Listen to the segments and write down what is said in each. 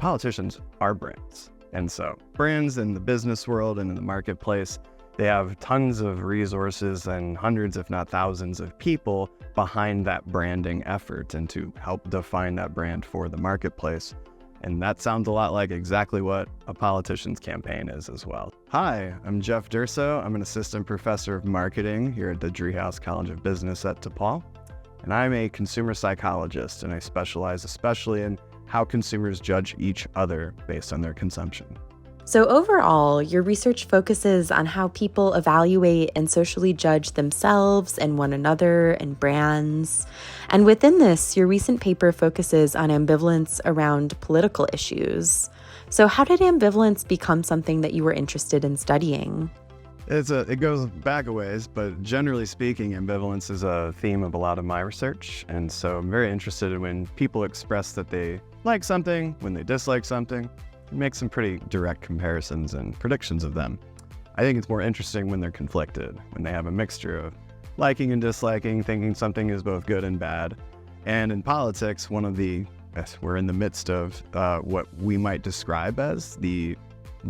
politicians are brands. And so brands in the business world and in the marketplace, they have tons of resources and hundreds, if not thousands of people behind that branding effort and to help define that brand for the marketplace. And that sounds a lot like exactly what a politician's campaign is as well. Hi, I'm Geoff Durso. I'm an assistant professor of marketing here at the Driehaus College of Business at DePaul. And I'm a consumer psychologist, and I specialize especially in how consumers judge each other based on their consumption. So overall, your research focuses on how people evaluate and socially judge themselves and one another and brands. And within this, your recent paper focuses on ambivalence around political issues. So how did ambivalence become something that you were interested in studying? It goes back a ways, but generally speaking, ambivalence is a theme of a lot of my research. And so I'm very interested in when people express that they like something, when they dislike something. Make some pretty direct comparisons and predictions of them. I think it's more interesting when they're conflicted, when they have a mixture of liking and disliking, thinking something is both good and bad. And in politics, we're in the midst of what we might describe as the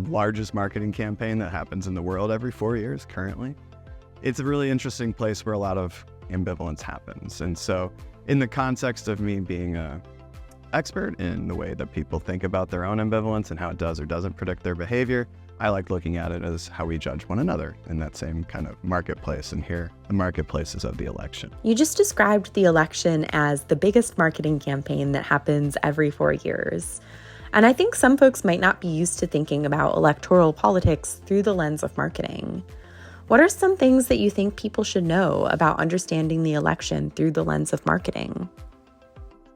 largest marketing campaign that happens in the world every 4 years currently. It's a really interesting place where a lot of ambivalence happens. And so in the context of me being a expert in the way that people think about their own ambivalence and how it does or doesn't predict their behavior, I like looking at it as how we judge one another in that same kind of marketplace. And here, the marketplace is of the election. You just described the election as the biggest marketing campaign that happens every 4 years. And I think some folks might not be used to thinking about electoral politics through the lens of marketing. What are some things that you think people should know about understanding the election through the lens of marketing?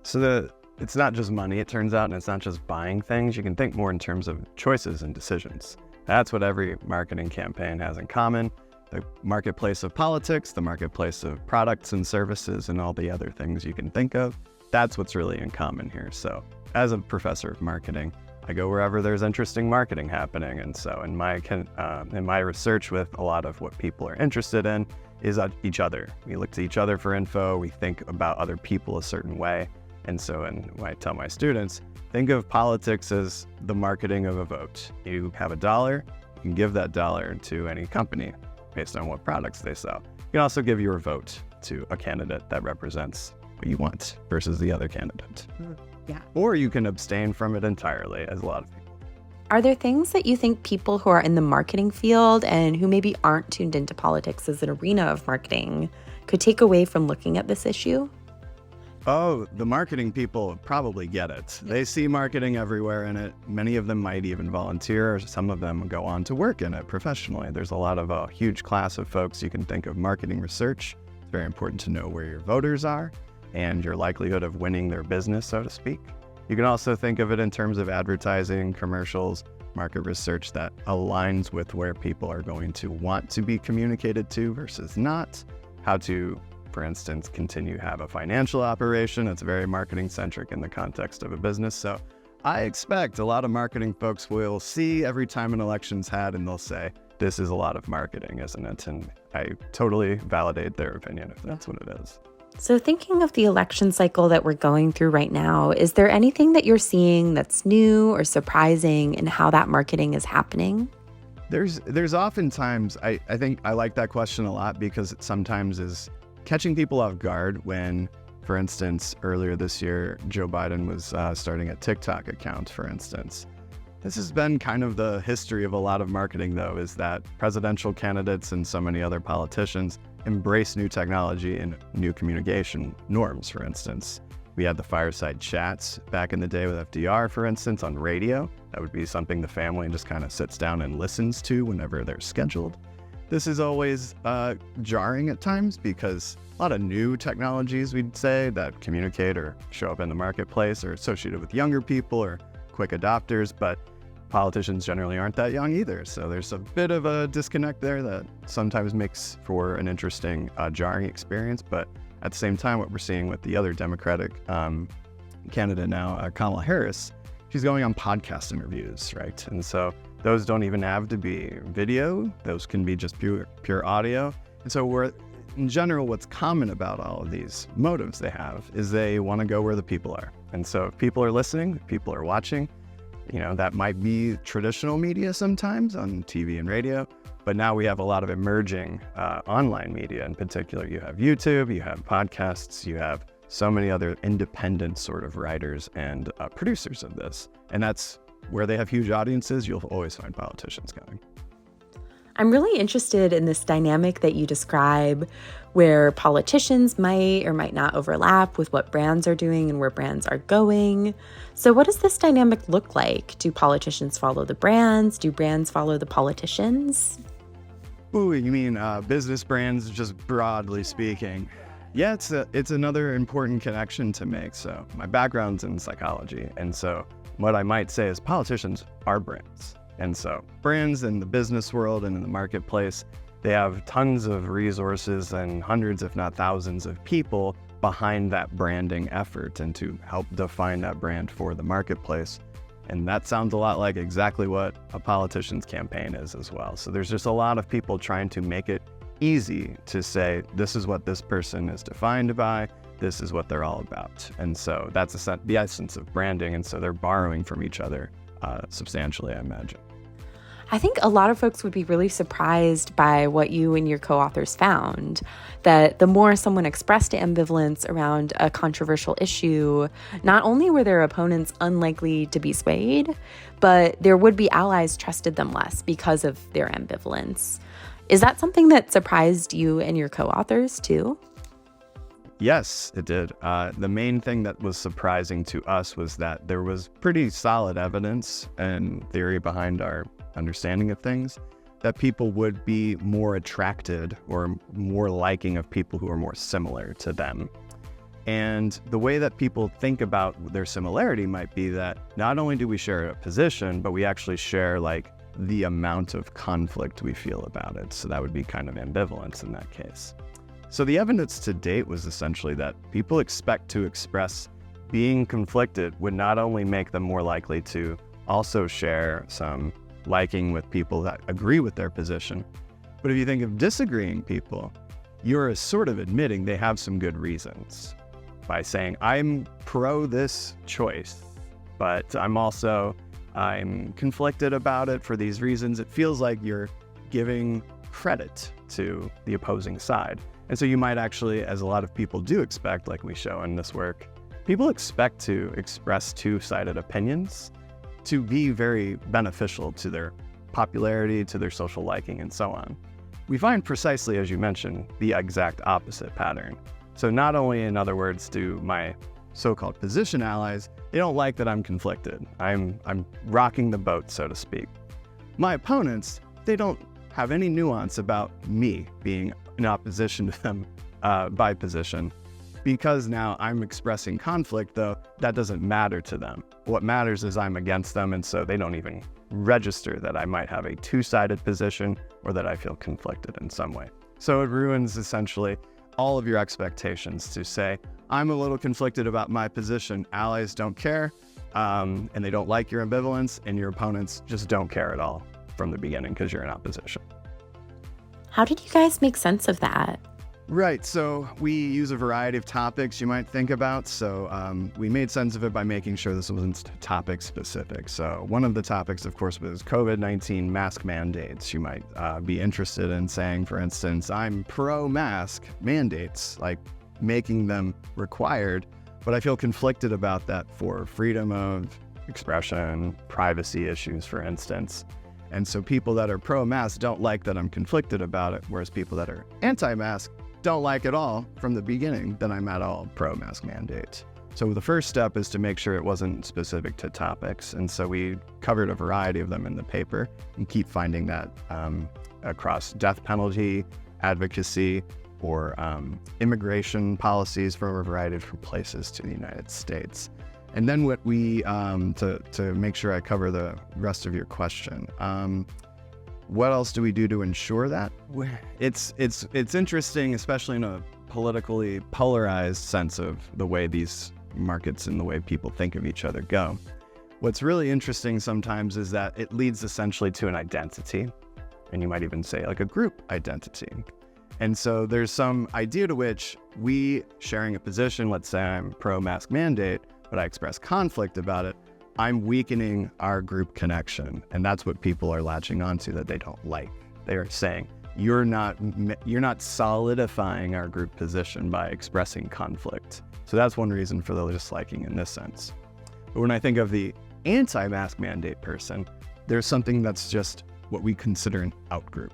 So it's not just money, it turns out, and it's not just buying things. You can think more in terms of choices and decisions. That's what every marketing campaign has in common. The marketplace of politics, the marketplace of products and services, and all the other things you can think of. That's what's really in common here. So as a professor of marketing, I go wherever there's interesting marketing happening. And so in my research with a lot of what people are interested in is each other. We look to each other for info. We think about other people a certain way. And so when I tell my students, think of politics as the marketing of a vote. You have $1, you can give that dollar to any company based on what products they sell. You can also give your vote to a candidate that represents what you want versus the other candidate. Yeah. Or you can abstain from it entirely, as a lot of people. Are there things that you think people who are in the marketing field and who maybe aren't tuned into politics as an arena of marketing could take away from looking at this issue? Oh, the marketing people probably get it. They see marketing everywhere in it. Many of them might even volunteer, or some of them go on to work in it professionally. There's a huge class of folks. You can think of marketing research. It's very important to know where your voters are and your likelihood of winning their business, so to speak. You can also think of it in terms of advertising, commercials, market research that aligns with where people are going to want to be communicated to versus not. How to, for instance, continue to have a financial operation. It's very marketing centric in the context of a business. So I expect a lot of marketing folks will see every time an election's had and they'll say, this is a lot of marketing, isn't it? And I totally validate their opinion if that's what it is. So thinking of the election cycle that we're going through right now, is there anything that you're seeing that's new or surprising in how that marketing is happening? There's oftentimes, I think I like that question a lot because it sometimes is catching people off guard when, for instance, earlier this year, Joe Biden was starting a TikTok account, for instance. This has been kind of the history of a lot of marketing, though, is that presidential candidates and so many other politicians embrace new technology and new communication norms, for instance. We had the fireside chats back in the day with FDR, for instance, on radio. That would be something the family just kind of sits down and listens to whenever they're scheduled. This is always jarring at times because a lot of new technologies, we'd say, that communicate or show up in the marketplace are associated with younger people or quick adopters, but politicians generally aren't that young either. So there's a bit of a disconnect there that sometimes makes for an interesting, jarring experience. But at the same time, what we're seeing with the other Democratic candidate now, Kamala Harris, she's going on podcast interviews, right? And so those don't even have to be video. Those can be just pure audio. And so in general, what's common about all of these motives they have is they want to go where the people are. And so if people are listening, if people are watching, That might be traditional media sometimes on TV and radio, but now we have a lot of emerging online media. In particular, you have YouTube, you have podcasts, you have so many other independent sort of writers and producers of this. And that's where they have huge audiences. You'll always find politicians coming. I'm really interested in this dynamic that you describe where politicians might or might not overlap with what brands are doing and where brands are going. So what does this dynamic look like? Do politicians follow the brands? Do brands follow the politicians? Ooh, you mean business brands, just broadly speaking? Yeah, it's another important connection to make. So my background's in psychology, and so what I might say is politicians are brands. And so brands in the business world and in the marketplace, they have tons of resources and hundreds, if not thousands of people behind that branding effort and to help define that brand for the marketplace. And that sounds a lot like exactly what a politician's campaign is as well. So there's just a lot of people trying to make it easy to say, this is what this person is defined by, this is what they're all about. And so that's the essence of branding. And so they're borrowing from each other substantially, I imagine. I think a lot of folks would be really surprised by what you and your co-authors found, that the more someone expressed ambivalence around a controversial issue, not only were their opponents unlikely to be swayed, but their would-be allies trusted them less because of their ambivalence. Is that something that surprised you and your co-authors too? Yes, it did. The main thing that was surprising to us was that there was pretty solid evidence and theory behind our understanding of things that people would be more attracted or more liking of people who are more similar to them. And the way that people think about their similarity might be that not only do we share a position, but we actually share the amount of conflict we feel about it. So that would be kind of ambivalence in that case. So the evidence to date was essentially that people expect to express being conflicted would not only make them more likely to also share some liking with people that agree with their position, but if you think of disagreeing people, you're sort of admitting they have some good reasons by saying, I'm pro this choice, but I'm conflicted about it for these reasons. It feels like you're giving credit to the opposing side. And so you might actually, as a lot of people do expect, like we show in this work, people expect to express two-sided opinions to be very beneficial to their popularity, to their social liking, and so on. We find precisely, as you mentioned, the exact opposite pattern. So not only, in other words, do my so-called position allies, they don't like that I'm conflicted. I'm rocking the boat, so to speak. My opponents, they don't have any nuance about me being in opposition to them by position. Because now I'm expressing conflict, though, that doesn't matter to them. What matters is I'm against them, and so they don't even register that I might have a two-sided position or that I feel conflicted in some way. So it ruins essentially all of your expectations to say, I'm a little conflicted about my position. Allies don't care, and they don't like your ambivalence, and your opponents just don't care at all from the beginning because you're in opposition. How did you guys make sense of that? Right, so we use a variety of topics you might think about. So we made sense of it by making sure this wasn't topic specific. So one of the topics, of course, was COVID-19 mask mandates. You might be interested in saying, for instance, I'm pro-mask mandates, like making them required, but I feel conflicted about that for freedom of expression, privacy issues, for instance. And so people that are pro-mask don't like that I'm conflicted about it, whereas people that are anti-mask don't like at all from the beginning that I'm at all pro-mask mandate. So the first step is to make sure it wasn't specific to topics. And so we covered a variety of them in the paper and keep finding that across death penalty, advocacy, or immigration policies from a variety of different places to the United States. And then what we, to make sure I cover the rest of your question, what else do we do to ensure that? It's interesting, especially in a politically polarized sense of the way these markets and the way people think of each other go. What's really interesting sometimes is that it leads essentially to an identity, and you might even say like a group identity. And so there's some idea to which we sharing a position, let's say I'm pro-mask mandate, but I express conflict about it, I'm weakening our group connection. And that's what people are latching onto that they don't like. They are saying, you're not solidifying our group position by expressing conflict. So that's one reason for the disliking in this sense. But when I think of the anti-mask mandate person, there's something that's just what we consider an outgroup.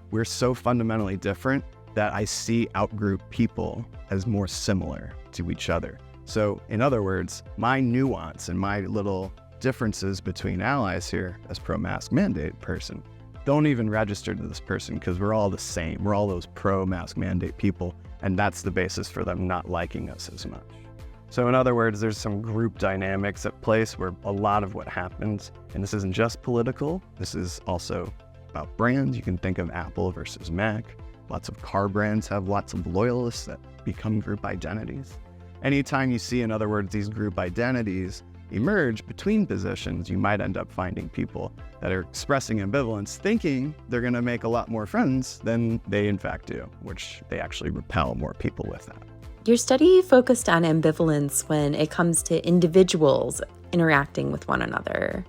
We're so fundamentally different that I see outgroup people as more similar to each other. So in other words, my nuance and my little differences between allies here as pro-mask mandate person don't even register to this person because we're all the same. We're all those pro-mask mandate people, and that's the basis for them not liking us as much. So in other words, there's some group dynamics at place where a lot of what happens, and this isn't just political, this is also about brands. You can think of Apple versus Mac. Lots of car brands have lots of loyalists that become group identities. Anytime you see, in other words, these group identities emerge between positions, you might end up finding people that are expressing ambivalence, thinking they're going to make a lot more friends than they in fact do, which they actually repel more people with that. Your study focused on ambivalence when it comes to individuals interacting with one another.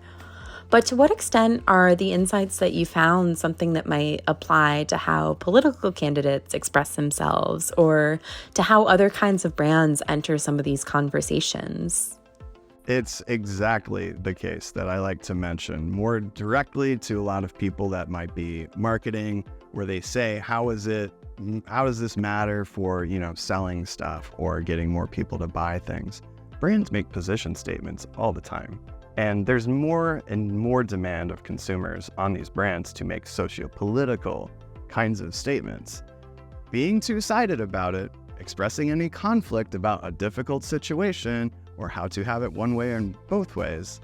But to what extent are the insights that you found something that might apply to how political candidates express themselves or to how other kinds of brands enter some of these conversations? It's exactly the case that I like to mention more directly to a lot of people that might be marketing, where they say, how does this matter for, selling stuff or getting more people to buy things? Brands make position statements all the time. And there's more and more demand of consumers on these brands to make sociopolitical kinds of statements. Being two-sided about it, expressing any conflict about a difficult situation or how to have it one way and both ways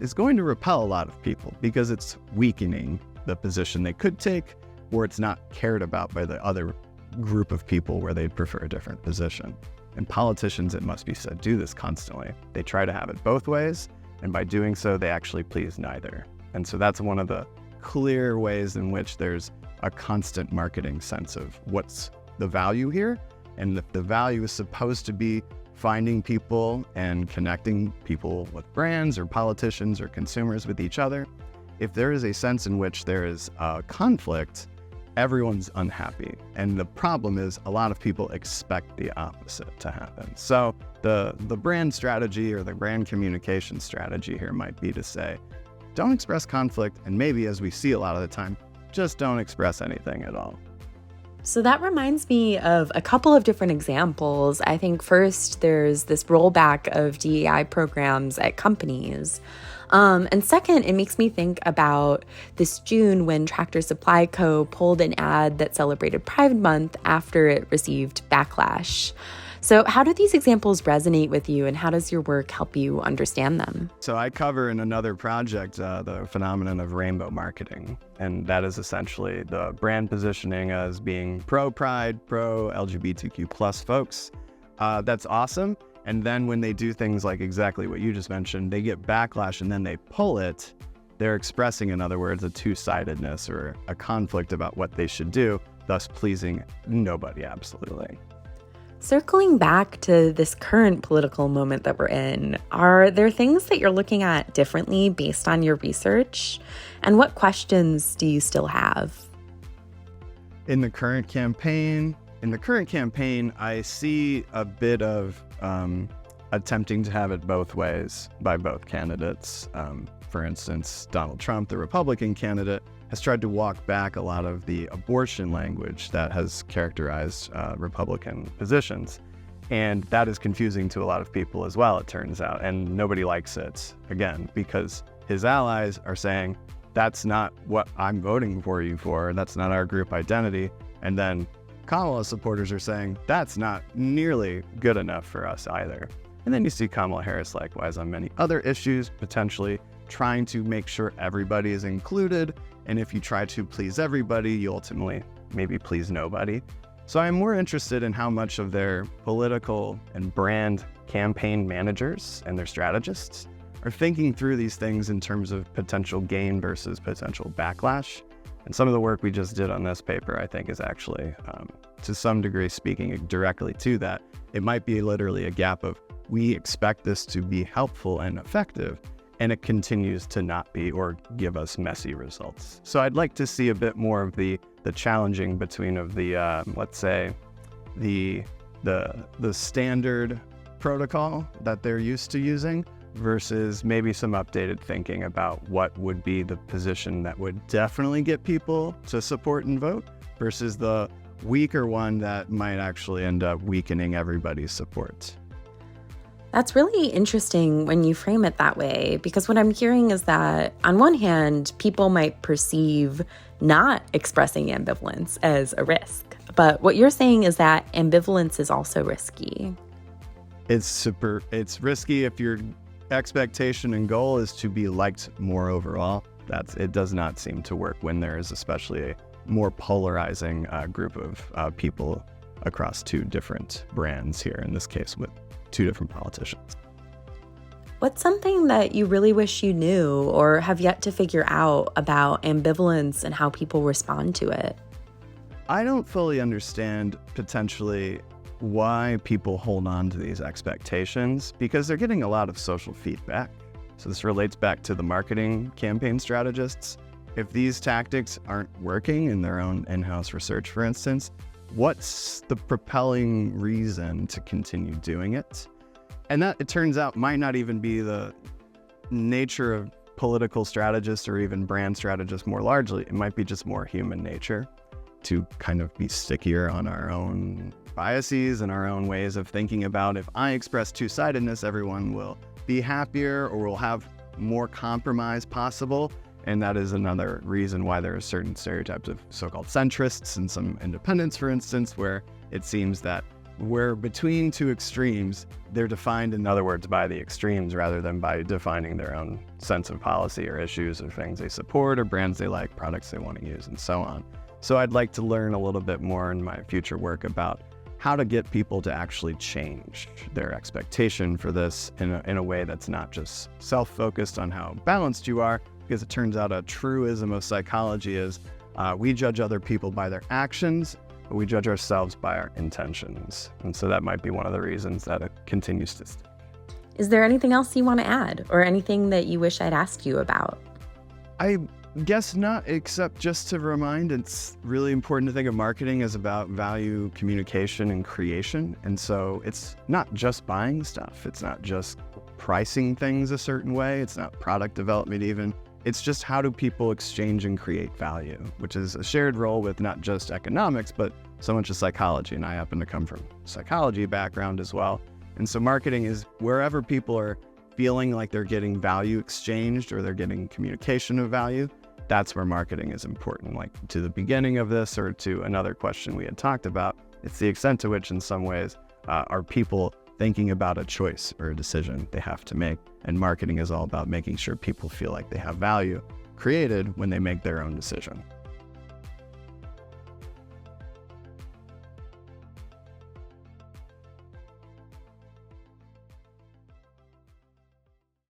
is going to repel a lot of people because it's weakening the position they could take, or it's not cared about by the other group of people where they'd prefer a different position. And politicians, it must be said, do this constantly. They try to have it both ways, and by doing so, they actually please neither. And so that's one of the clear ways in which there's a constant marketing sense of what's the value here. And if the value is supposed to be finding people and connecting people with brands or politicians or consumers with each other, if there is a sense in which there is a conflict, everyone's unhappy. And the problem is a lot of people expect the opposite to happen. So the brand strategy or the brand communication strategy here might be to say, don't express conflict, and maybe, as we see a lot of the time, just don't express anything at all. So that reminds me of a couple of different examples. I think first there's this rollback of DEI programs at companies. And second, it makes me think about this June when Tractor Supply Co. pulled an ad that celebrated Pride Month after it received backlash. So how do these examples resonate with you, and how does your work help you understand them? So I cover in another project the phenomenon of rainbow marketing, and that is essentially the brand positioning as being pro-pride, pro-LGBTQ plus folks. That's awesome. And then when they do things like exactly what you just mentioned, they get backlash and then they pull it. They're expressing, in other words, a two-sidedness or a conflict about what they should do, thus pleasing nobody, absolutely. Circling back to this current political moment that we're in, are there things that you're looking at differently based on your research? And what questions do you still have? In the current campaign, I see a bit of attempting to have it both ways by both candidates. For instance, Donald Trump, the Republican candidate, has tried to walk back a lot of the abortion language that has characterized Republican positions. And that is confusing to a lot of people as well, it turns out. And nobody likes it, again, because his allies are saying, that's not what I'm voting for you for. That's not our group identity. And then Kamala supporters are saying, that's not nearly good enough for us either. And then you see Kamala Harris likewise on many other issues, potentially trying to make sure everybody is included. And if you try to please everybody, you ultimately maybe please nobody. So I'm more interested in how much of their political and brand campaign managers and their strategists are thinking through these things in terms of potential gain versus potential backlash. And some of the work we just did on this paper, I think, is actually, to some degree, speaking directly to that. It might be literally a gap of, we expect this to be helpful and effective, and it continues to not be or give us messy results. So I'd like to see a bit more of the challenging between of the let's say the standard protocol that they're used to using versus maybe some updated thinking about what would be the position that would definitely get people to support and vote versus the weaker one that might actually end up weakening everybody's support. That's really interesting when you frame it that way, because what I'm hearing is that on one hand, people might perceive not expressing ambivalence as a risk. But what you're saying is that ambivalence is also risky. It's risky if your expectation and goal is to be liked more overall. It does not seem to work when there is especially a more polarizing group of people across two different brands here, in this case with two different politicians. What's something that you really wish you knew or have yet to figure out about ambivalence and how people respond to it? I don't fully understand potentially why people hold on to these expectations because they're getting a lot of social feedback. So this relates back to the marketing campaign strategists. If these tactics aren't working in their own in-house research, for instance, what's the propelling reason to continue doing it? And that, it turns out, might not even be the nature of political strategists or even brand strategists more largely. It might be just more human nature to kind of be stickier on our own biases and our own ways of thinking about if I express two-sidedness, everyone will be happier or will have more compromise possible. And that is another reason why there are certain stereotypes of so-called centrists and some independents, for instance, where it seems that we're between two extremes. They're defined, in other words, by the extremes rather than by defining their own sense of policy or issues or things they support or brands they like, products they want to use, and so on. So I'd like to learn a little bit more in my future work about how to get people to actually change their expectation for this in a way that's not just self-focused on how balanced you are, because it turns out a truism of psychology is we judge other people by their actions, but we judge ourselves by our intentions. And so that might be one of the reasons that it continues to stick. Is there anything else you want to add or anything that you wish I'd asked you about? I guess not, except just to remind, it's really important to think of marketing as about value, communication, and creation. And so it's not just buying stuff. It's not just pricing things a certain way. It's not product development even. It's just how do people exchange and create value, which is a shared role with not just economics, but so much of psychology. And I happen to come from a psychology background as well. And so marketing is wherever people are feeling like they're getting value exchanged or they're getting communication of value, that's where marketing is important. Like to the beginning of this or to another question we had talked about, it's the extent to which in some ways are people thinking about a choice or a decision they have to make. And marketing is all about making sure people feel like they have value created when they make their own decision.